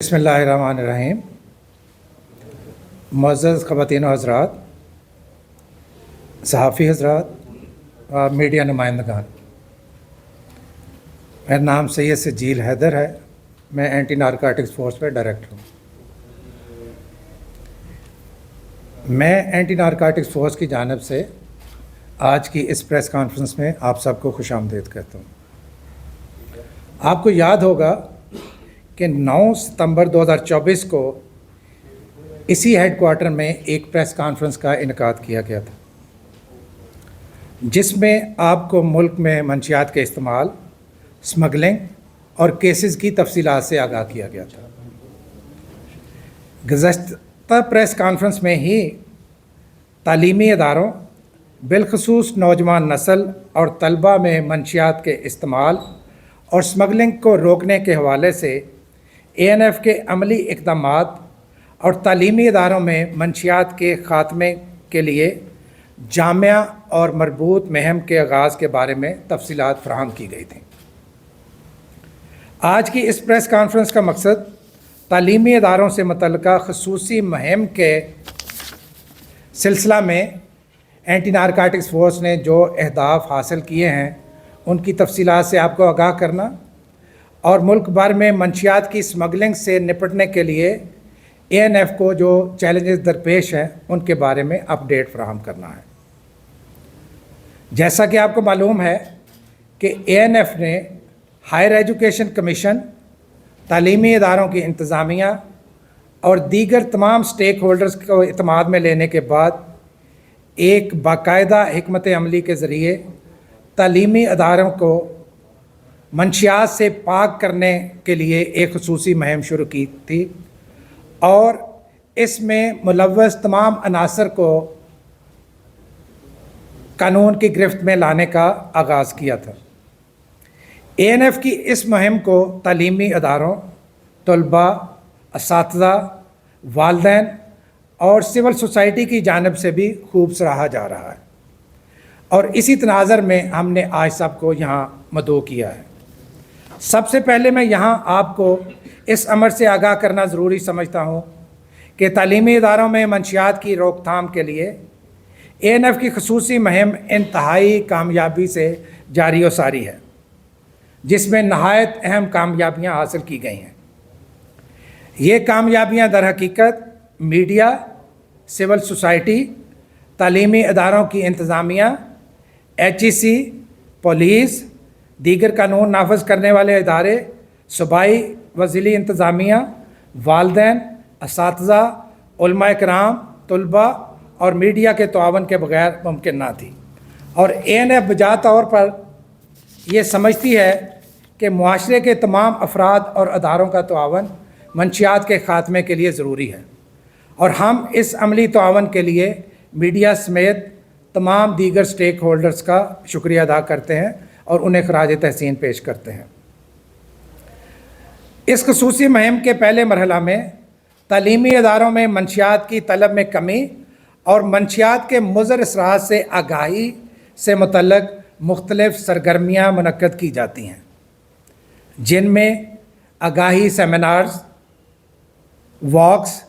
بسم اللہ الرحمن الرحیم۔ معزز خواتین و حضرات، صحافی حضرات اور میڈیا نمائندگان، میرا نام سید سجیل حیدر ہے۔ میں اینٹی نارکوٹکس فورس پہ ڈائریکٹر ہوں۔ میں اینٹی نارکوٹکس فورس کی جانب سے آج کی اس پریس کانفرنس میں آپ سب کو خوش آمدید کہتا ہوں۔ آپ کو یاد ہوگا کہ 9 ستمبر 2024 کو اسی ہیڈ کوارٹر میں ایک پریس کانفرنس کا انعقاد کیا گیا تھا، جس میں آپ کو ملک میں منشیات کے استعمال، سمگلنگ اور کیسز کی تفصیلات سے آگاہ کیا گیا تھا۔ گزشتہ پریس کانفرنس میں ہی تعلیمی اداروں، بالخصوص نوجوان نسل اور طلبہ میں منشیات کے استعمال اور سمگلنگ کو روکنے کے حوالے سے ANF کے عملی اقدامات اور تعلیمی اداروں میں منشیات کے خاتمے کے لیے جامع اور مربوط مہم کے آغاز کے بارے میں تفصیلات فراہم کی گئی تھیں۔ آج کی اس پریس کانفرنس کا مقصد تعلیمی اداروں سے متعلقہ خصوصی مہم کے سلسلہ میں اینٹی نارکوٹکس فورس نے جو اہداف حاصل کیے ہیں ان کی تفصیلات سے آپ کو آگاہ کرنا اور ملک بھر میں منشیات کی سمگلنگ سے نپٹنے کے لیے ANF کو جو چیلنجز درپیش ہیں ان کے بارے میں اپڈیٹ فراہم کرنا ہے۔ جیسا کہ آپ کو معلوم ہے کہ ANF نے ہائر ایجوکیشن کمیشن، تعلیمی اداروں کی انتظامیہ اور دیگر تمام سٹیک ہولڈرز کو اعتماد میں لینے کے بعد ایک باقاعدہ حکمت عملی کے ذریعے تعلیمی اداروں کو منشیات سے پاک کرنے کے لیے ایک خصوصی مہم شروع کی تھی اور اس میں ملوث تمام عناصر کو قانون کی گرفت میں لانے کا آغاز کیا تھا۔ ANF کی اس مہم کو تعلیمی اداروں، طلباء، اساتذہ، والدین اور سول سوسائٹی کی جانب سے بھی خوب سراہا جا رہا ہے، اور اسی تناظر میں ہم نے آج سب کو یہاں مدعو کیا ہے۔ سب سے پہلے میں یہاں آپ کو اس امر سے آگاہ کرنا ضروری سمجھتا ہوں کہ تعلیمی اداروں میں منشیات کی روک تھام کے لیے ANF کی خصوصی مہم انتہائی کامیابی سے جاری و ساری ہے، جس میں نہایت اہم کامیابیاں حاصل کی گئی ہیں۔ یہ کامیابیاں در حقیقت میڈیا، سول سوسائٹی، تعلیمی اداروں کی انتظامیہ، HEC، پولیس، دیگر قانون نافذ کرنے والے ادارے، صوبائی و ضلعی انتظامیہ، والدین، اساتذہ، علماء کرام، طلباء اور میڈیا کے تعاون کے بغیر ممکن نہ تھی، اور ANF بجا طور پر یہ سمجھتی ہے کہ معاشرے کے تمام افراد اور اداروں کا تعاون منشیات کے خاتمے کے لیے ضروری ہے، اور ہم اس عملی تعاون کے لیے میڈیا سمیت تمام دیگر سٹیک ہولڈرز کا شکریہ ادا کرتے ہیں اور انہیں خراج تحسین پیش کرتے ہیں۔ اس خصوصی مہم کے پہلے مرحلہ میں تعلیمی اداروں میں منشیات کی طلب میں کمی اور منشیات کے مضر اثرات سے آگاہی سے متعلق مختلف سرگرمیاں منعقد کی جاتی ہیں، جن میں آگاہی سیمینارز، واکس،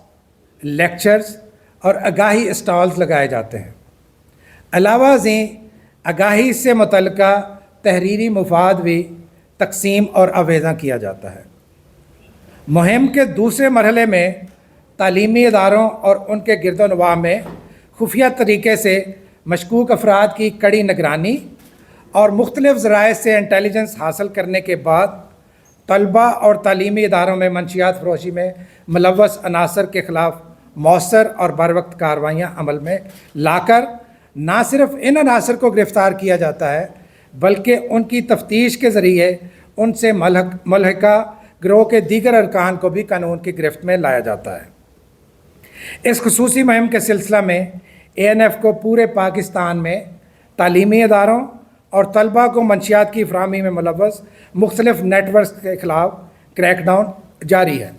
لیکچرز اور آگاہی اسٹالز لگائے جاتے ہیں۔ علاوہ ازیں آگاہی سے متعلقہ تحریری مفاد بھی تقسیم اور آویزاں کیا جاتا ہے۔ مہم کے دوسرے مرحلے میں تعلیمی اداروں اور ان کے گرد و نواح میں خفیہ طریقے سے مشکوک افراد کی کڑی نگرانی اور مختلف ذرائع سے انٹیلیجنس حاصل کرنے کے بعد طلباء اور تعلیمی اداروں میں منشیات فروشی میں ملوث عناصر کے خلاف مؤثر اور بروقت کارروائیاں عمل میں لا کر نہ صرف ان عناصر کو گرفتار کیا جاتا ہے بلکہ ان کی تفتیش کے ذریعے ان سے ملحقہ گروہ کے دیگر ارکان کو بھی قانون کی گرفت میں لایا جاتا ہے۔ اس خصوصی مہم کے سلسلہ میں ANF کو پورے پاکستان میں تعلیمی اداروں اور طلباء کو منشیات کی فراہمی میں ملوث مختلف نیٹ ورکس کے خلاف کریک ڈاؤن جاری ہے۔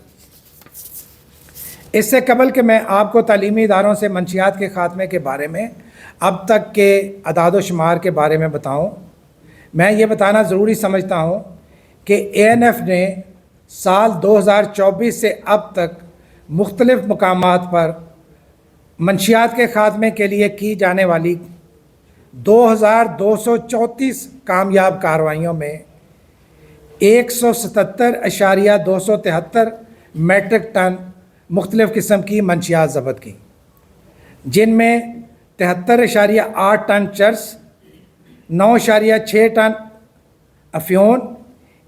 اس سے قبل کہ میں آپ کو تعلیمی اداروں سے منشیات کے خاتمے کے بارے میں اب تک کے اعداد و شمار کے بارے میں بتاؤں، میں یہ بتانا ضروری سمجھتا ہوں کہ ANF نے سال 2024 سے اب تک مختلف مقامات پر منشیات کے خاتمے کے لیے کی جانے والی 2234 کامیاب کارروائیوں میں 177.273 میٹرک ٹن مختلف قسم کی منشیات ضبط کی، جن میں 73.8 ٹن چرس، 9.6 ٹن افیون،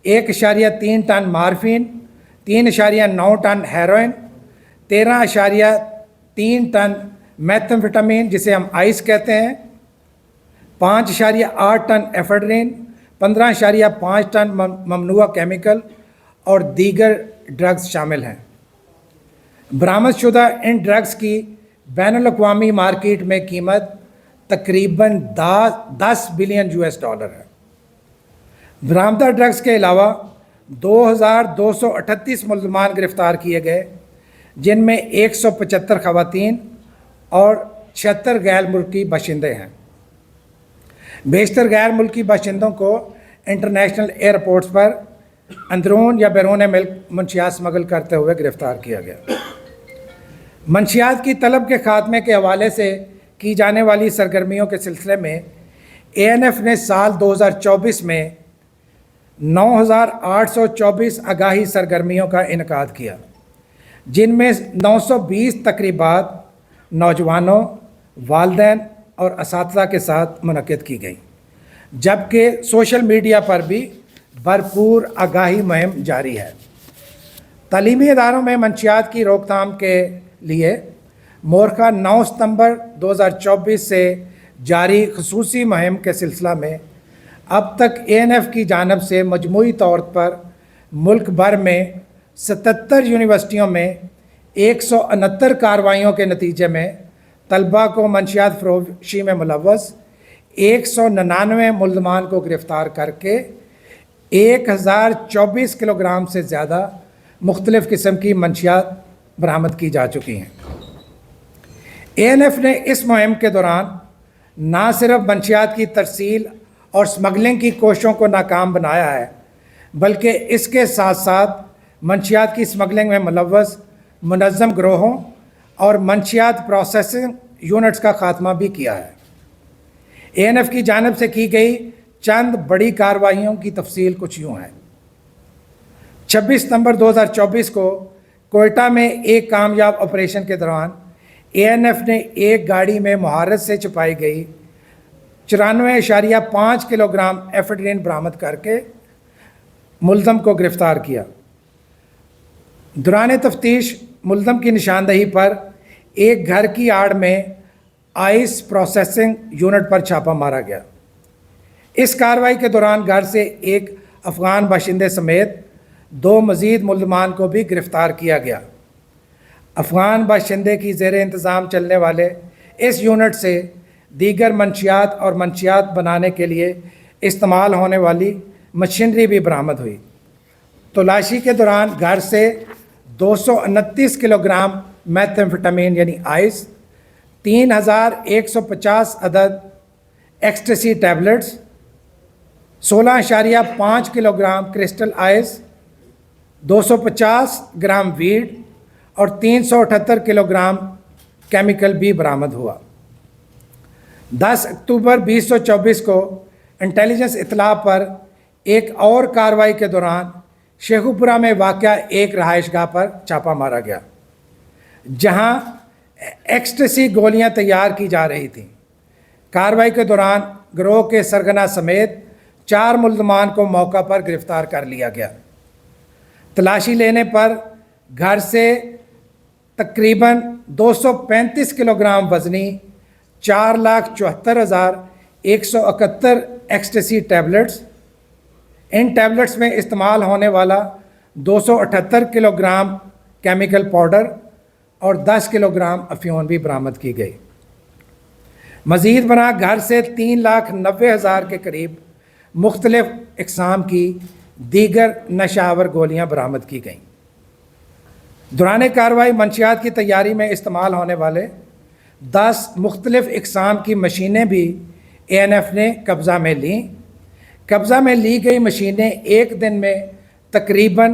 1.3 ton morphine, 3.9 ton heroin, 13.3 ton methamphetamine جسے ہم آئس کہتے ہیں، 5.8 ٹن ایفیڈرین، 15.5 ٹن ممنوعہ کیمیکل اور دیگر ڈرگز شامل ہیں۔ برآمد شدہ ان ڈرگز کی بین الاقوامی مارکیٹ میں قیمت تقریباً $10 بلین ہے۔ برآمدہ ڈرگز کے علاوہ 2238 ملزمان گرفتار کیے گئے، جن میں 175 خواتین اور 76 غیر ملکی باشندے ہیں۔ بیشتر غیر ملکی باشندوں کو انٹرنیشنل ایئرپورٹس پر اندرون یا بیرون ملک منشیات اسمگل کرتے ہوئے گرفتار کیا گیا۔ منشیات کی طلب کے خاتمے کے حوالے سے کی جانے والی سرگرمیوں کے سلسلے میں ANF نے سال 2024 میں 9,824 آگاہی سرگرمیوں کا انعقاد کیا، جن میں 920 تقریبات نوجوانوں، والدین اور اساتذہ کے ساتھ منعقد کی گئیں، جبکہ سوشل میڈیا پر بھی بھرپور آگاہی مہم جاری ہے۔ تعلیمی اداروں میں منشیات کی روک تھام کے لیے مورخہ 9 ستمبر 2024 سے جاری خصوصی مہم کے سلسلہ میں اب تک ANF کی جانب سے مجموعی طور پر ملک بھر میں 77 یونیورسٹیوں میں 169 کارروائیوں کے نتیجے میں طلباء کو منشیات فروشی میں ملوث 199 ملزمان کو گرفتار کر کے 1024 کلو گرام سے زیادہ مختلف قسم کی منشیات برآمد کی جا چکی ہیں۔ ANF نے اس مہم کے دوران نہ صرف منشیات کی ترسیل اور اسمگلنگ کی کوششوں کو ناکام بنایا ہے، بلکہ اس کے ساتھ ساتھ منشیات کی اسمگلنگ میں ملوث منظم گروہوں اور منشیات پروسیسنگ یونٹس کا خاتمہ بھی کیا ہے۔ ANF کی جانب سے کی گئی چند بڑی کارروائیوں کی تفصیل کچھ یوں ہے۔ 26 ستمبر 2024 کو کوئٹہ میں ایک کامیاب آپریشن کے دوران ANF نے ایک گاڑی میں مہارت سے چھپائی گئی 94.5 کلو گرام ایفیڈرین برآمد کر کے ملزم کو گرفتار کیا۔ دوران تفتیش ملزم کی نشاندہی پر ایک گھر کی آڑ میں آئس پروسیسنگ یونٹ پر چھاپا مارا گیا۔ اس کارروائی کے دوران گھر سے ایک افغان باشندے سمیت 2 مزید ملزمان کو بھی گرفتار کیا گیا۔ افغان باشندے کی زیر انتظام چلنے والے اس یونٹ سے دیگر منشیات اور منشیات بنانے کے لیے استعمال ہونے والی مشینری بھی برآمد ہوئی۔ تلاشی کے دوران گھر سے 229 کلو گرام میتھمفیٹامین یعنی آئس، 3150 عدد ecstasy tablets, 16.5 kilogram crystal ice, 250 gram weed اور 378 کلو گرام کیمیکل بھی برآمد ہوا۔ 10 اکتوبر 2024 کو انٹیلیجنس اطلاع پر ایک اور کارروائی کے دوران شیخوپورہ میں واقع ایک رہائش گاہ پر چھاپا مارا گیا، جہاں ایکسٹیسی گولیاں تیار کی جا رہی تھیں۔ کارروائی کے دوران گروہ کے سرگنا سمیت 4 ملزمان کو موقع پر گرفتار کر لیا گیا۔ تلاشی لینے پر گھر سے تقریباً 235 کلو گرام وزنی 4,74,171 ایکسٹیسی ٹیبلٹس، ان ٹیبلٹس میں استعمال ہونے والا 278 کلو گرام کیمیکل پاؤڈر اور 10 کلو گرام افیون بھی برآمد کی گئی۔ مزید برآں گھر سے 3,90,000 کے قریب مختلف اقسام کی دیگر نشہ آور گولیاں برآمد کی گئیں۔ دوران کارروائی منشیات کی تیاری میں استعمال ہونے والے 10 مختلف اقسام کی مشینیں بھی ANF نے قبضہ میں لیں۔ قبضہ میں لی گئی مشینیں ایک دن میں تقریباً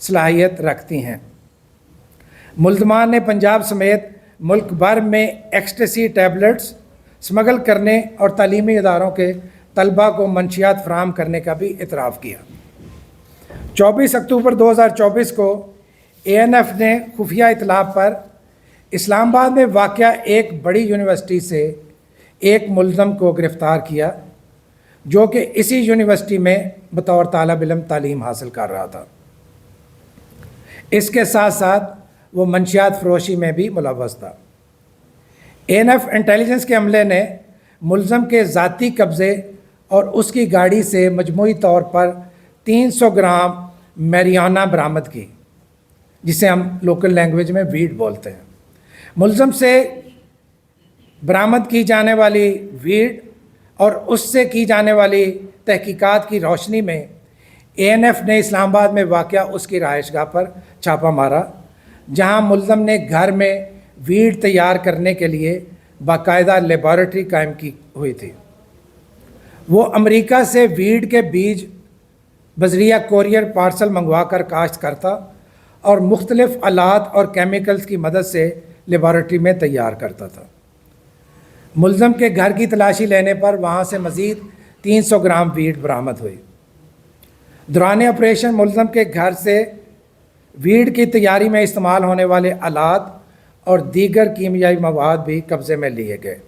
صلاحیت رکھتی ہیں۔ ملزمان نے پنجاب سمیت ملک بھر میں ایکسٹسی ٹیبلٹس سمگل کرنے اور تعلیمی اداروں کے طلباء کو منشیات فراہم کرنے کا بھی اعتراف کیا۔ 24 اکتوبر 2024 کو ANF نے خفیہ اطلاع پر اسلام آباد میں واقع ایک بڑی یونیورسٹی سے ایک ملزم کو گرفتار کیا جو کہ اسی یونیورسٹی میں بطور طالب علم تعلیم حاصل کر رہا تھا۔ اس کے ساتھ ساتھ وہ منشیات فروشی میں بھی ملوث تھا۔ ANF انٹیلیجنس کے عملے نے ملزم کے ذاتی قبضے اور اس کی گاڑی سے مجموعی طور پر 300 گرام میریجوانا برآمد کی، جسے ہم لوکل لینگویج میں ویڈ بولتے ہیں۔ ملزم سے برآمد کی جانے والی ویڈ اور اس سے کی جانے والی تحقیقات کی روشنی میں ANF نے اسلام آباد میں واقع اس کی رہائش گاہ پر چھاپا مارا، جہاں ملزم نے گھر میں ویڈ تیار کرنے کے لیے باقاعدہ لیبارٹری قائم کی ہوئی تھی۔ وہ امریکہ سے ویڈ کے بیج بذریعہ کوریئر پارسل منگوا کر کاشت کرتا اور مختلف آلات اور کیمیکلز کی مدد سے لیبارٹری میں تیار کرتا تھا۔ ملزم کے گھر کی تلاشی لینے پر وہاں سے مزید 300 گرام ویڈ برآمد ہوئی۔ دوران آپریشن ملزم کے گھر سے ویڈ کی تیاری میں استعمال ہونے والے آلات اور دیگر کیمیائی مواد بھی قبضے میں لیے گئے۔